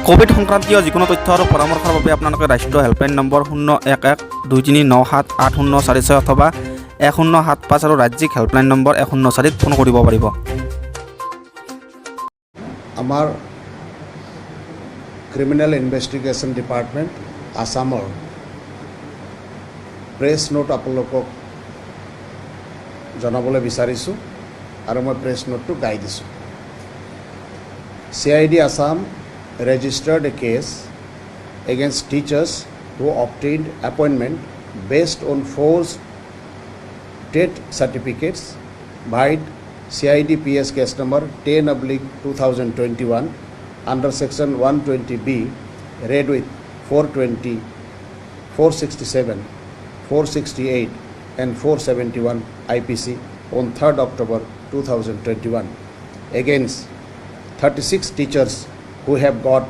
Covid সংক্ৰান্তীয় যিকোনো তথ্য আৰু পৰামৰ্শৰ বাবে আপোনালোকে ৰাষ্ট্ৰীয় হেল্পলাইন নম্বৰ 011-2397-8046 অথবা 1075 আৰু ৰাজ্যিক হেল্পলাইন নম্বৰ 104-ত ফোন কৰিব পাৰিব। আমাৰ ক্ৰিমিনেল ইনভেষ্টিগেশ্যন ডিপাৰ্টমেণ্ট আসামৰ প্ৰেছ নোট আপোনালোকক জনাবলৈ বিচাৰিছোঁ আৰু মই প্ৰেছ নোটটো গাই দিছোঁ। CID Assam registered a case against teachers who obtained appointment based on forged TET certificates by CID PS case number 10/2021 under section 120B read with 420, 467, 468 and 471 IPC on 3rd October 2021 against 36 teachers who have got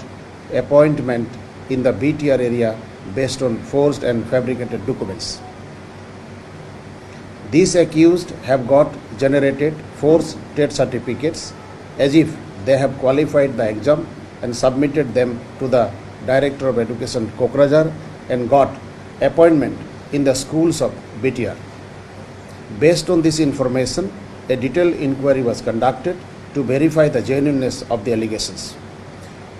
appointment in the BTR area based on forged and fabricated documents. These accused have got generated forged TET certificates as if they have qualified the exam and submitted them to the Director of Education Kokrajhar and got appointment in the schools of BTR. Based on this information, a detailed inquiry was conducted to verify the genuineness of the allegations.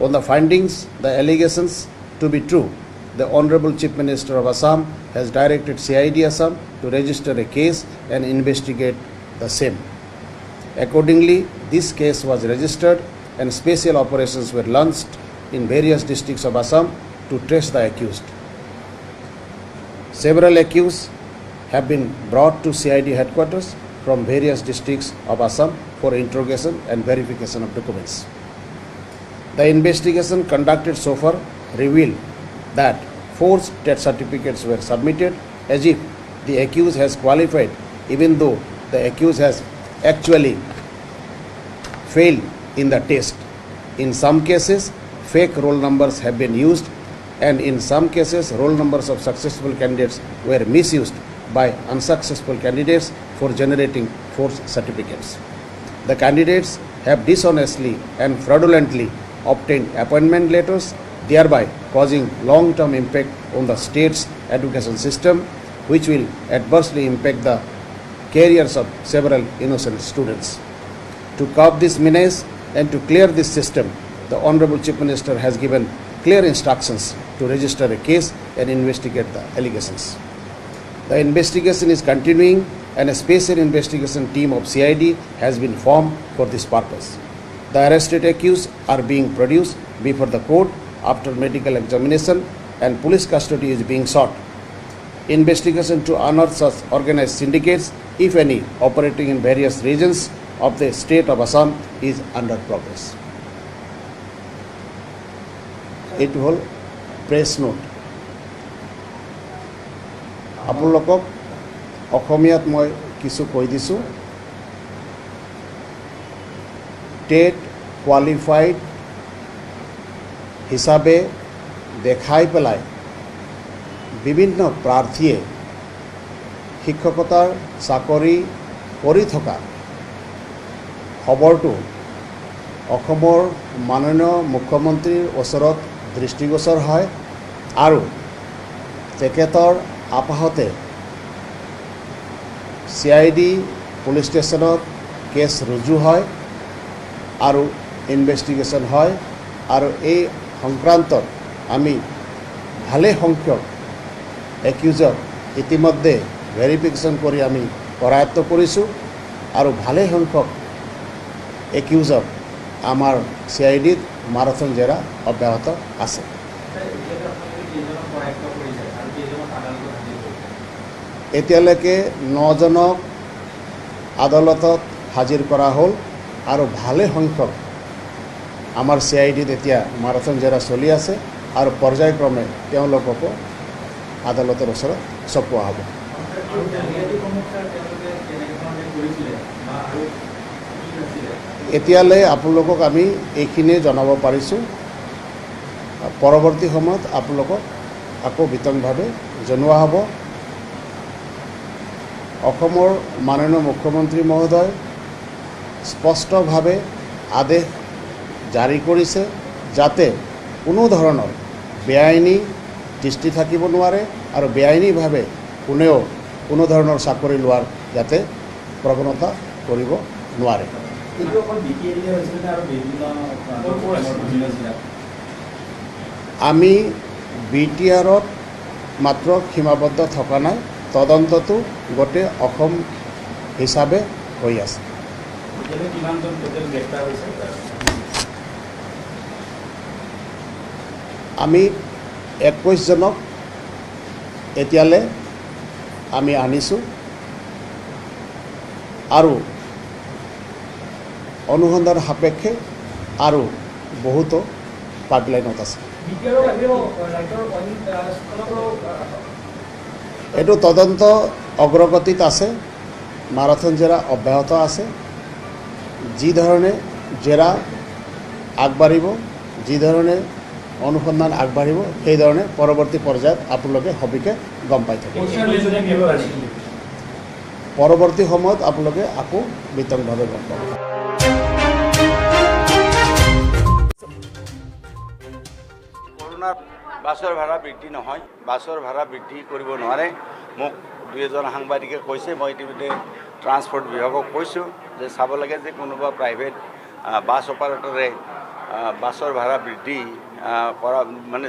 On the findings, the allegations to be true, the Honorable Chief Minister of Assam has directed CID Assam to register a case and investigate the same. Accordingly, this case was registered and special operations were launched in various districts of Assam to trace the accused. Several accused have been brought to CID headquarters from various districts of Assam for interrogation and verification of documents. The investigation conducted so far revealed that forged TET certificates were submitted as if the accused has qualified, even though the accused has actually failed in the test. In some cases, fake roll numbers have been used, and in some cases, roll numbers of successful candidates were misused by unsuccessful candidates for generating forged certificates. The candidates have dishonestly and fraudulently obtained appointment letters, thereby causing long-term impact on the state's education system, which will adversely impact the careers of several innocent students. To curb this menace and to clear this system, the Honorable Chief Minister has given clear instructions to register a case and investigate the allegations. The investigation is continuing and a special investigation team of CID has been formed for this purpose. The arrested accused are being produced before the court after medical examination and police custody is being sought. Investigation to unearth such organized syndicates, if any, operating in various regions of the state of Assam is under progress. It will press note. আপোনালোকক অসমীয়াত মই কিছু কৈ দিছোঁ। TET qualified হিচাপে দেখাই পেলাই বিভিন্ন প্ৰাৰ্থীয়ে শিক্ষকতাৰ চাকৰি কৰি থকা খবৰটো অসমৰ মাননীয় মুখ্যমন্ত্ৰীৰ ওচৰত দৃষ্টিগোচৰ হয় আৰু তেখেতৰ আপাহতে CID পুলিচ ষ্টেচনত কেছ ৰুজু হয় আৰু ইনভেষ্টিগেশ্যন হয় আৰু এই সংক্ৰান্তত আমি ভালে সংখ্যক একিউজক ইতিমধ্যে ভেৰিফিকেশ্যন কৰি আমি কৰায়ত্ব কৰিছোঁ আৰু ভালে সংখ্যক একিউজক আমাৰ CIDত মাৰাথন জেৰা অব্যাহত আছে। এতিয়ালৈকে 9জনক আদালতত হাজিৰ কৰা হ'ল আৰু ভালে সংখ্যক আমাৰ CIDত এতিয়া মাৰাথন জেৰা চলি আছে আৰু পৰ্যায়ক্ৰমে তেওঁলোককো আদালতৰ ওচৰত চপোৱা হ'ব। এতিয়ালৈ আপোনালোকক আমি এইখিনিয়ে জনাব পাৰিছোঁ। পৰৱৰ্তী সময়ত আপোনালোকক আকৌ বিতংভাৱে জনোৱা হ'ব। অসমৰ মাননীয় মুখ্যমন্ত্ৰী মহোদয় স্পষ্টভাৱে আদেশ জাৰি কৰিছে যাতে কোনো ধৰণৰ বেআইনী দৃষ্টি থাকিব নোৱাৰে আৰু বেআইনীভাৱে কোনেও কোনো ধৰণৰ চাকৰি লোৱাৰ যাতে প্ৰৱণতা কৰিব নোৱাৰে। আমি BTRত মাত্ৰ সীমাবদ্ধ থকা নাই, তদন্তটো গোটেই অসম হিচাপে হৈ আছে। আমি 21 জনক এতিয়ালৈ আমি আনিছোঁ আৰু অনুসন্ধান সাপেক্ষে আৰু বহুতো পাইপলাইনত আছে। এইটো তদন্ত অগ্ৰগতিত আছে, মাৰাথন জেৰা অব্যাহত আছে। যি ধৰণে জেৰা আগবাঢ়িব, যি ধৰণে অনুসন্ধান আগবাঢ়িব, সেইধৰণে পৰৱৰ্তী পৰ্যায়ত আপোনালোকে সবিকে গম পাই থাকিব। পৰৱৰ্তী সময়ত আপোনালোকে আকৌ বিতংভাৱে গম পাব। কৰোণাত বাছৰ ভাড়া বৃদ্ধি নহয়, বাছৰ ভাড়া বৃদ্ধি কৰিব নোৱাৰে। মোক 2-এজন সাংবাদিকে কৈছে, মই ইতিমধ্যে ট্ৰান্সপৰ্ট বিভাগক কৈছোঁ যে চাব লাগে যে কোনোবা প্ৰাইভেট বাছ অপাৰেটৰে বাছৰ ভাড়া বৃদ্ধি কৰা মানে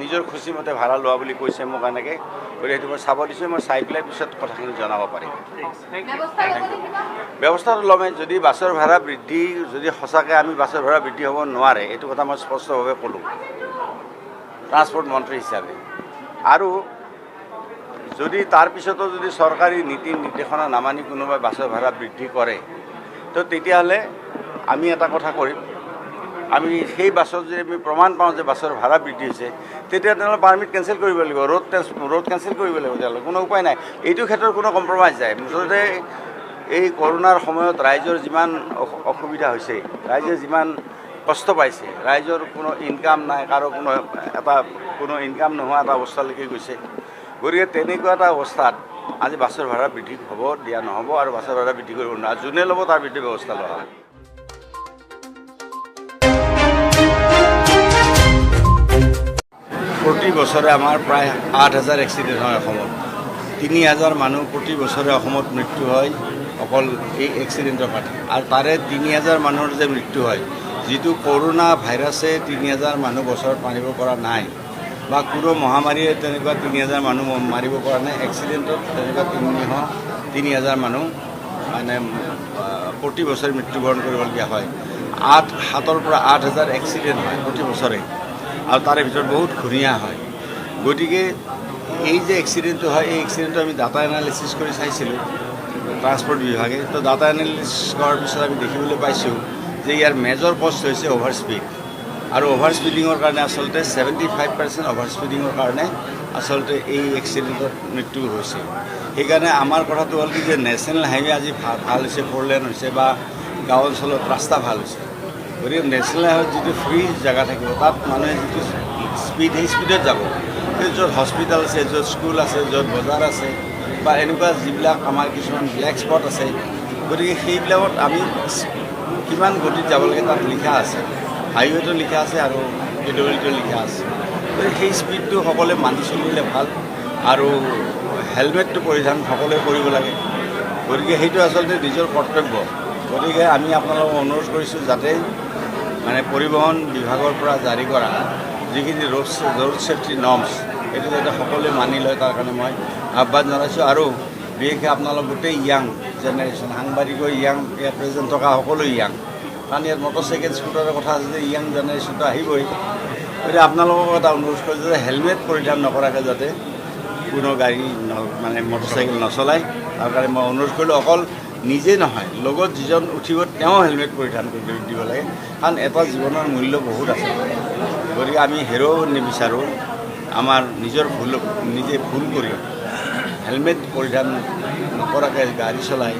নিজৰ খুচিমতে ভাড়া লোৱা বুলি কৈছে মোক এনেকৈ। গতিকে সেইটো মই চাব দিছোঁ, মই চাই পেলাই পিছত কথাখিনি জনাব পাৰিম। ব্যৱস্থাটো ল'মে। যদি বাছৰ ভাড়া বৃদ্ধি যদি সঁচাকৈ আমি বাছৰ ভাড়া বৃদ্ধি হ'ব নোৱাৰে, এইটো কথা মই স্পষ্টভাৱে ক'লোঁ ট্ৰান্সপৰ্ট মন্ত্ৰী হিচাপে। আৰু যদি তাৰপিছতো যদি চৰকাৰী নীতি নিৰ্দেশনা নামানি কোনোবাই বাছৰ ভাড়া বৃদ্ধি কৰে, তো তেতিয়াহ'লে আমি এটা কথা কৰিম, আমি সেই বাছত যদি আমি প্ৰমাণ পাওঁ যে বাছৰ ভাড়া বৃদ্ধি হৈছে, তেতিয়া তেনেহ'লে পাৰ্মিট কেঞ্চেল কৰিব লাগিব, ৰোড কেঞ্চেল কৰিব লাগিব। তেতিয়াহ'লে কোনো উপায় নাই, এইটো ক্ষেত্ৰত কোনো কম্প্ৰমাইজ যায়। মুঠতে এই কৰোণাৰ সময়ত ৰাইজৰ যিমান অসুবিধা হৈছে, ৰাইজে যিমান কষ্ট পাইছে, ৰাইজৰ কোনো ইনকাম নাই, কাৰো কোনো ইনকাম নোহোৱা এটা অৱস্থালৈকে গৈছে। গতিকে তেনেকুৱা এটা অৱস্থাত আজি বাছৰ ভাড়া বৃদ্ধি হ'ব দিয়া নহ'ব, আৰু বাছৰ ভাড়া বৃদ্ধি কৰিব নোৱাৰে। যোনে ল'ব তাৰ বিৰুদ্ধে ব্যৱস্থা লোৱা হয়। প্ৰতি বছৰে আমাৰ প্ৰায় 8,000 এক্সিডেণ্ট হয় অসমত। 3,000 মানুহ প্ৰতি বছৰে অসমত মৃত্যু হয় অকল এই এক্সিডেণ্টৰ কাৰণে। আৰু তাৰে 3,000 মানুহৰ যে মৃত্যু হয়, যিটো কৰোণা ভাইৰাছে 3,000 মানুহ বছৰত মাৰিব পৰা নাই, বা কোনো মহামাৰীয়ে তেনেকুৱা 3,000 মানুহ মাৰিব পৰা নাই। এক্সিডেণ্টত তেনেকুৱা 3,000 মানুহ মানে প্ৰতি বছৰে মৃত্যুবৰণ কৰিবলগীয়া হয়। 7,000 পৰা 8,000 এক্সিডেণ্ট হয় প্ৰতি বছৰে, আৰু তাৰে ভিতৰত বহুত ঘূণীয়া হয়। গতিকে এই যে এক্সিডেণ্টটো হয়, এই এক্সিডেণ্টটো আমি ডাটা এনালিচিছ কৰি চাইছিলোঁ ট্ৰান্সপৰ্ট বিভাগে। তো ডাটা এনালিচিছ কৰাৰ পিছত আমি দেখিবলৈ পাইছোঁ যে ইয়াৰ মেজৰ কষ্ট হৈছে অভাৰ স্পীড। আৰু অভাৰ স্পীডিঙৰ কাৰণে আচলতে 75% অভাৰ স্পীডিঙৰ কাৰণে আচলতে এই এক্সিডেণ্টত মৃত্যু হৈছে। সেইকাৰণে আমাৰ কথাটো হ'ল কি যে নেশ্যনেল হাইৱে আজি ভাল হৈছে, 4 লেন হৈছে, বা গাঁও অঞ্চলত ৰাস্তা ভাল হৈছে। গতিকে নেশ্যনেল হাইৱেত যিটো ফ্ৰী জেগা থাকিব, তাত মানুহে যিটো স্পীড, সেই স্পীডত যাব। য'ত হস্পিটেল আছে, য'ত স্কুল আছে, য'ত বজাৰ আছে, বা এনেকুৱা যিবিলাক আমাৰ কিছুমান ব্লেক স্পট আছে, গতিকে সেইবিলাকত আমি কিমান গতিত যাব লাগে তাত লিখা আছে, হাইৱেটো লিখা আছে আৰু PWDটো লিখা আছে। গতিকে সেই স্পীডটো সকলোৱে মানি চলিলে ভাল, আৰু হেলমেটটো পৰিধান সকলোৱে কৰিব লাগে। গতিকে সেইটো আচলতে নিজৰ কৰ্তব্য। গতিকে আমি আপোনালোকক অনুৰোধ কৰিছোঁ যাতে মানে পৰিবহণ বিভাগৰ পৰা জাৰি কৰা যিখিনি ৰোড ছেফটি নৰ্মছ, এইটো যাতে সকলোৱে মানি লয়, তাৰ কাৰণে মই আহ্বান জনাইছোঁ। আৰু বিশেষকৈ আপোনালোক গোটেই য়াং জেনেৰেশ্যন, সাংবাদিকৰ য়াং, ইয়াত প্ৰেজেণ্ট থকা সকলো য়াং, কাৰণ ইয়াত মটৰচাইকেল স্কুটাৰৰ কথা আছে যে য়াং জেনেৰেশ্যনটো আহিবই। গতিকে আপোনালোকক এটা অনুৰোধ কৰিছোঁ যে হেলমেট পৰিধান নকৰাকৈ যাতে কোনো গাড়ী মানে মটৰচাইকেল নচলায়, তাৰ কাৰণে মই অনুৰোধ কৰিলোঁ। অকল নিজে নহয়, লগত যিজন উঠিব তেওঁ হেলমেট পৰিধান কৰি দিব লাগে, কাৰণ এটা জীৱনৰ মূল্য বহুত আছে। গতিকে আমি হেৰুৱাব নিবিচাৰোঁ আমাৰ নিজৰ নিজে ভুল কৰি হেলমেট পৰিধান নকৰাকৈ গাড়ী চলাই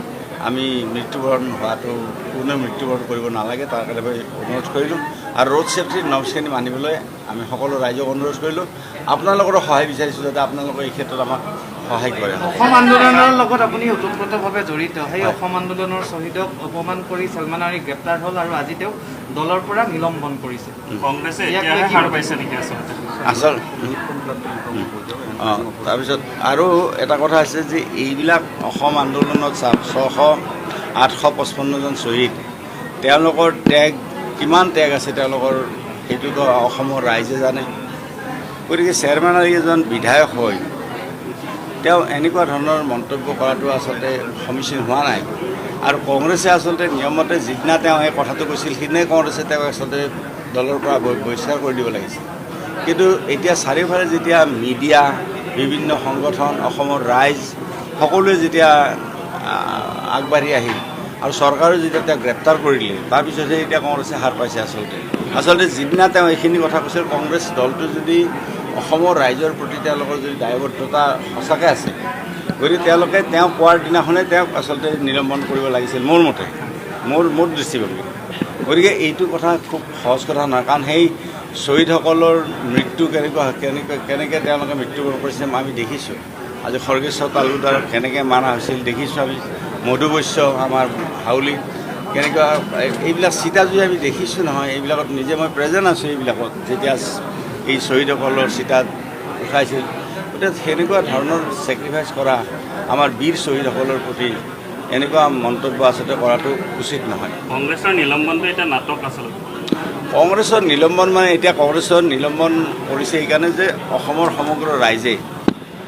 আমি মৃত্যুবৰণ হোৱাটো, কোনেও মৃত্যুবৰণ কৰিব নালাগে, তাৰ কাৰণে মই অনুৰোধ কৰিলোঁ। আৰু ৰোড ছেফটিৰ নৰ্মছখিনি মানিবলৈ আমি সকলো ৰাইজক অনুৰোধ কৰিলোঁ। আপোনালোকৰো সহায় বিচাৰিছোঁ যাতে আপোনালোকে এই ক্ষেত্ৰত আমাক সহায় কৰে। অসম আন্দোলনৰ লগত আপুনি ওতঃপ্ৰোতভাৱে জড়িত। সেই অসম আন্দোলনৰ শ্বহীদক অপমান কৰি ছলমান আলী গ্ৰেপ্তাৰ হ'ল আৰু আজি তেওঁ দলৰ পৰা নিলম্বন কৰিছে। কংগ্ৰেছে এতিয়াহে হাৰ পাইছে নেকি আচল তাৰপিছত আৰু এটা কথা আছে যে এইবিলাক অসম আন্দোলনত 855জন শ্বহীদ, তেওঁলোকৰ ত্যাগ কিমান ত্যাগ আছে তেওঁলোকৰ সেইটোতো অসমৰ ৰাইজে জানে। গতিকে চেয়াৰমেন আলী এজন বিধায়ক হৈ তেওঁ এনেকুৱা ধৰণৰ মন্তব্য কৰাটো আচলতে সমীচীন হোৱা নাই। আৰু কংগ্ৰেছে আচলতে নিয়মতে যিদিনা তেওঁ এই কথাটো কৈছিল সিদিনাই কংগ্ৰেছে তেওঁক আচলতে দলৰ পৰা বহিষ্কাৰ কৰি দিব লাগিছিল। কিন্তু এতিয়া চাৰিওফালে যেতিয়া মিডিয়া, বিভিন্ন সংগঠন, অসমৰ ৰাইজ সকলোৱে যেতিয়া আগবাঢ়ি আহিল আৰু চৰকাৰে যেতিয়া তেওঁক গ্ৰেপ্তাৰ কৰিলে, তাৰপিছতহে এতিয়া কংগ্ৰেছে হাৰ পাইছে। আচলতে যিদিনা তেওঁ এইখিনি কথা কৈছিল, কংগ্ৰেছ দলটো যদি অসমৰ ৰাইজৰ প্ৰতি তেওঁলোকৰ যদি দায়বদ্ধতা সঁচাকৈ আছে, গতিকে তেওঁলোকে তেওঁ কোৱাৰ দিনাখনেই তেওঁক আচলতে নিলম্বন কৰিব লাগিছিল মোৰ মতে, মোৰ দৃষ্টিভংগী। গতিকে এইটো কথা খুব সহজ কথা নহয়, কাৰণ সেই শ্বহীদসকলৰ মৃত্যু কেনেকৈ তেওঁলোকে মৃত্যুবৰণ কৰিছে আমি দেখিছোঁ। আজি খৰ্গেশ্বৰ তালুকদাৰক কেনেকৈ মাৰা হৈছিল দেখিছোঁ আমি, মধু বৈশ্য আমাৰ হাউলি কেনেকুৱা, এইবিলাক চিতাজুৰি আমি দেখিছোঁ নহয়। এইবিলাকত নিজে মই প্ৰেজেণ্ট আছোঁ এইবিলাকত, যেতিয়া এই শ্বহীদসকলৰ চিতাত উঠাইছিল। গতিকে সেনেকুৱা ধৰণৰ ছেক্ৰিফাইচ কৰা আমাৰ বীৰ শ্বহীদসকলৰ প্ৰতি এনেকুৱা মন্তব্য আচলতে কৰাটো উচিত নহয়। কংগ্ৰেছৰ নিলম্বনটো এতিয়া নাটক আচলতে। কংগ্ৰেছৰ নিলম্বন মানে এতিয়া কংগ্ৰেছৰ নিলম্বন কৰিছে সেইকাৰণে যে অসমৰ সমগ্ৰ ৰাইজে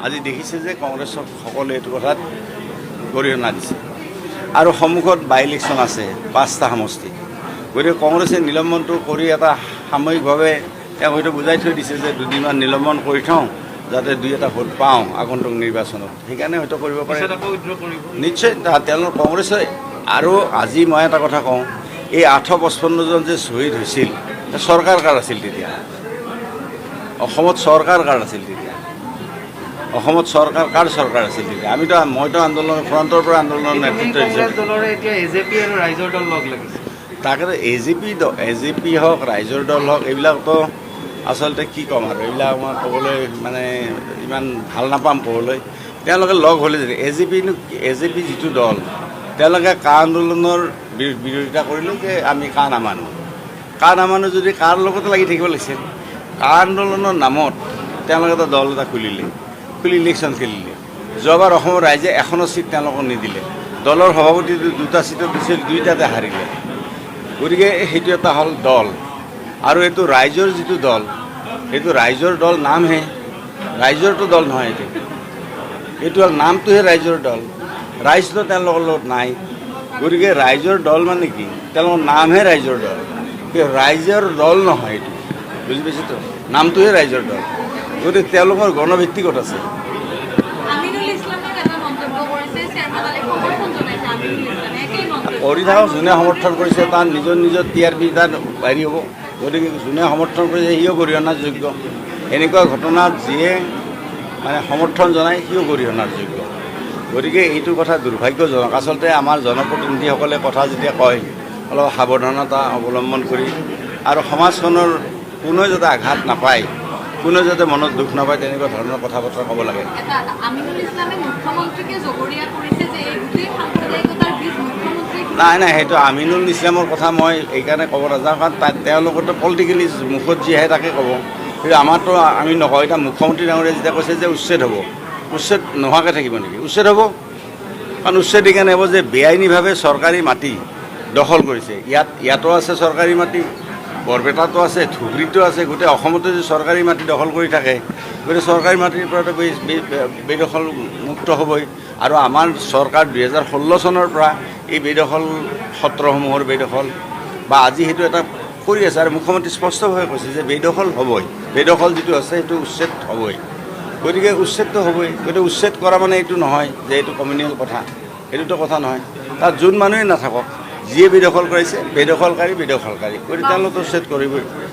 আজি দেখিছে যে কংগ্ৰেছক সকলোৱে এইটো কথাত গৰিহণা দিছে। আৰু সন্মুখত বাই ইলেকশ্যন আছে 5টা সমষ্টি। গতিকে কংগ্ৰেছে নিলম্বনটো কৰি এটা সাময়িকভাৱে তেওঁ হয়তো বুজাই থৈ দিছে যে দুদিনমান নিলম্বন কৰি থওঁ যাতে 2-এটা ভোট পাওঁ আগন্তুক নিৰ্বাচনত, সেইকাৰণে হয়তো কৰিব পাৰে নিশ্চয় তেওঁলোক কংগ্ৰেছে। আৰু আজি মই এটা কথা কওঁ, এই 855জন যে শ্বহীদ হৈছিল, চৰকাৰ কাৰ আছিল তেতিয়া? অসমত চৰকাৰ কাৰ আছিল তেতিয়া? অসমত চৰকাৰ কাৰ চৰকাৰ আছিল তেতিয়া? মইতো আন্দোলন ফ্ৰণ্টৰ পৰা আন্দোলনৰ নেতৃত্ব দিছোঁ। তাকে এজেপি হওক, ৰাইজৰ দল হওক, এইবিলাকতো আচলতে কি ক'ম আৰু, এইবিলাক মই ক'বলৈ মানে ইমান ভাল নাপাম ক'বলৈ। তেওঁলোকে লগ হ'লে যদি এজেপি যিটো দল, তেওঁলোকে কা আন্দোলনৰ বিৰোধিতা কৰিলে যে আমি কা নামানো যদি কাৰ লগতে লাগি থাকিব লাগিছিল। কা আন্দোলনৰ নামত তেওঁলোকে এটা দল এটা খুলি ইলেকশ্যন খেলিলে। যোৱাবাৰ অসমৰ ৰাইজে এখনো চিট তেওঁলোকক নিদিলে, দলৰ সভাপতি 2টা চিটত দিছিল, 2টাতে হাৰিলে। গতিকে সেইটো এটা হ'ল দল। আৰু এইটো ৰাইজৰ যিটো দল, সেইটো ৰাইজৰ দল নামহে, ৰাইজৰটো দল নহয়। এইটো হ'ল নামটোহে ৰাইজৰ দল, ৰাইজটো তেওঁলোকৰ লগত নাই। গতিকে ৰাইজৰ দল মানে কি? তেওঁলোকৰ নামহে ৰাইজৰ দল, ৰাইজৰ দল নহয় এইটো, বুজি পাইছেতো? নামটোহে ৰাইজৰ দল। গতিকে তেওঁলোকৰ গণভিত্তিকত আছে। কৰি থাকক, যোনে সমৰ্থন কৰিছে তাৰ নিজৰ TRP তাত হেৰি হ'ব। গতিকে যোনে সমৰ্থন কৰিছে সিও গৰিহণাৰ যোগ্য। এনেকুৱা ঘটনাত যিয়ে মানে সমৰ্থন জনায় সিও গৰিহণাৰ যোগ্য। গতিকে এইটো কথা দুৰ্ভাগ্যজনক। আচলতে আমাৰ জনপ্ৰতিনিধিসকলে কথা যেতিয়া কয় অলপ সাৱধানতা অৱলম্বন কৰি, আৰু সমাজখনৰ কোনেও যাতে আঘাত নাপায়, কোনেও যাতে মনত দুখ নাপায়, তেনেকুৱা ধৰণৰ কথা বতৰা ক'ব লাগে। নাই সেইটো আমিনুল ইছলামৰ কথা মই এইকাৰণে ক'ব নাযাওঁ, কাৰণ তেওঁলোকৰতো পলিটিকেলি মুখত যি আহে তাকে ক'ব। কিন্তু আমাৰতো আমি নকওঁ। এতিয়া মুখ্যমন্ত্ৰী ডাঙৰীয়াই যেতিয়া কৈছে যে উচ্ছেদ হ'ব, উচ্ছেদ নোহোৱাকৈ থাকিব নেকি? উচ্ছেদ হ'ব, কাৰণ উচ্ছেদ এইকাৰণে হ'ব যে বেআইনীভাৱে চৰকাৰী মাটি দখল কৰিছে। ইয়াতো আছে চৰকাৰী মাটি, বৰপেটাতো আছে, ধুবুৰীতো আছে, গোটেই অসমতে যদি চৰকাৰী মাটি দখল কৰি থাকে, গতিকে চৰকাৰী মাটিৰ পৰাতো বেদখল মুক্ত হ'বই। আৰু আমাৰ চৰকাৰ 2016 চনৰ পৰা এই বেদখল সত্ৰসমূহৰ বেদখল বা আজি সেইটো এটা কৰি আছে। আৰু মুখ্যমন্ত্ৰী স্পষ্টভাৱে কৈছে যে বেদখল হ'বই, বেদখল যিটো আছে সেইটো উচ্ছেদ হ'বই। গতিকে উচ্ছেদটো হ'বই। গতিকে উচ্ছেদ কৰা মানে এইটো নহয় যে এইটো কমিউনেল কথা, সেইটোতো কথা নহয়। তাত যোন মানুহেই নাথাকক, যিয়ে বেদখল কৰিছে বেদখলকাৰী, গতিকে তেওঁলোকে উচ্ছেদ কৰিবই।